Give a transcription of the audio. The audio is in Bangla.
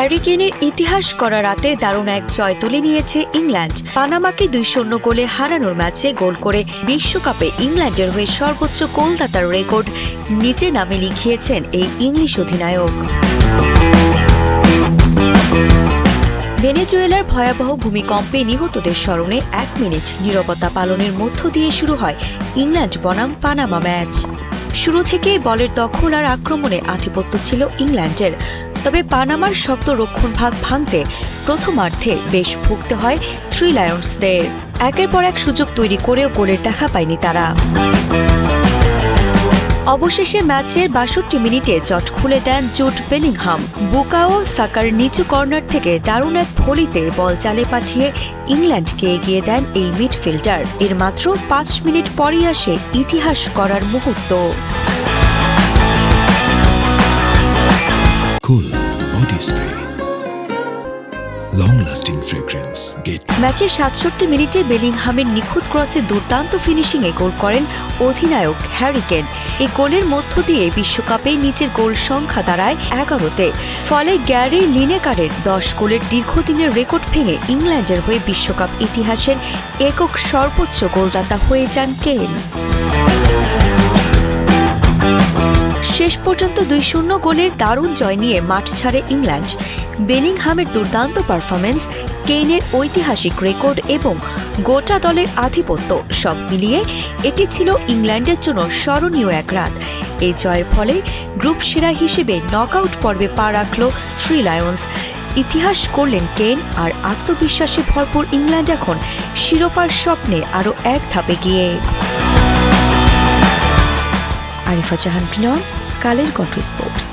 হ্যারি কেনের ইতিহাস করা রাতে দারুণ এক জয় তুলে নিয়েছে ইংল্যান্ড। পানামাকে 2-0 গোলে হারানোর ম্যাচে গোল করে বিশ্বকাপে ইংল্যান্ডের হয়ে সর্বোচ্চ গোলদাতার রেকর্ড নিজের নামে লিখিয়েছেন এই ইংলিশ অধিনায়ক। ভেনেজুয়েলার ভয়াবহ ভূমিকম্পে নিহতদের স্মরণে 1 মিনিট নীরবতা পালনের মধ্য দিয়ে শুরু হয় ইংল্যান্ড বনাম পানামা ম্যাচ। শুরু থেকেই বলের দখল আর আক্রমণে আধিপত্য ছিল ইংল্যান্ডের, তবে পানামার শক্ত রক্ষণভাগ ভাঙতে প্রথমার্ধে বেশ ভুগতে হয় থ্রি লায়ন্সদের। একের পর এক সুযোগ তৈরি করেও গোলের দেখা পায়নি তারা। অবশেষে ম্যাচের 62 মিনিটে জট খুলে দেন জুড বেলিংহাম। বুকাও সাকার নিচু কর্নার থেকে দারুণ এক ভলিতে বল জালে পাঠিয়ে ইংল্যান্ডকে এগিয়ে দেন এই মিডফিল্ডার। এর মাত্র 5 মিনিট পরই আসে ইতিহাস করার মুহূর্ত। Cool body spray, long lasting fragrance. ম্যাচের 67 মিনিটে বেলিংহামের নিখুঁত ক্রসে দুর্দান্ত ফিনিশিংয়ে গোল করেন অধিনায়ক হ্যারি কেন। এই গোলের মধ্য দিয়ে বিশ্বকাপে নিজের গোল সংখ্যা দাঁড়ায় 11-তে। ফলে গ্যারি লিনেকারের 10 গোলের দীর্ঘদিনের রেকর্ড ভেঙে ইংল্যান্ডের হয়ে বিশ্বকাপ ইতিহাসের একক সর্বোচ্চ গোলদাতা হয়ে যান কেন। শেষ পর্যন্ত 2-0 গোলের দারুণ জয় নিয়ে মাঠ ছাড়ে ইংল্যান্ড। বেলিংহামের দুর্দান্ত পারফরমেন্স, কেইনের ঐতিহাসিক রেকর্ড এবং গোটা দলের আধিপত্য সব মিলিয়ে এটি ছিল ইংল্যান্ডের জন্য স্মরণীয় এক রাত। এই জয়ের ফলে গ্রুপ সেরা হিসেবে নকআউট পর্বে পা রাখল থ্রি লায়ন্স। ইতিহাস করলেন কেন, আর আত্মবিশ্বাসে ভরপুর ইংল্যান্ড এখন শিরোপার স্বপ্নে আরও এক ধাপে গিয়ে। আরিফা জাহান, কালের কণ্ঠ স্পোর্টস।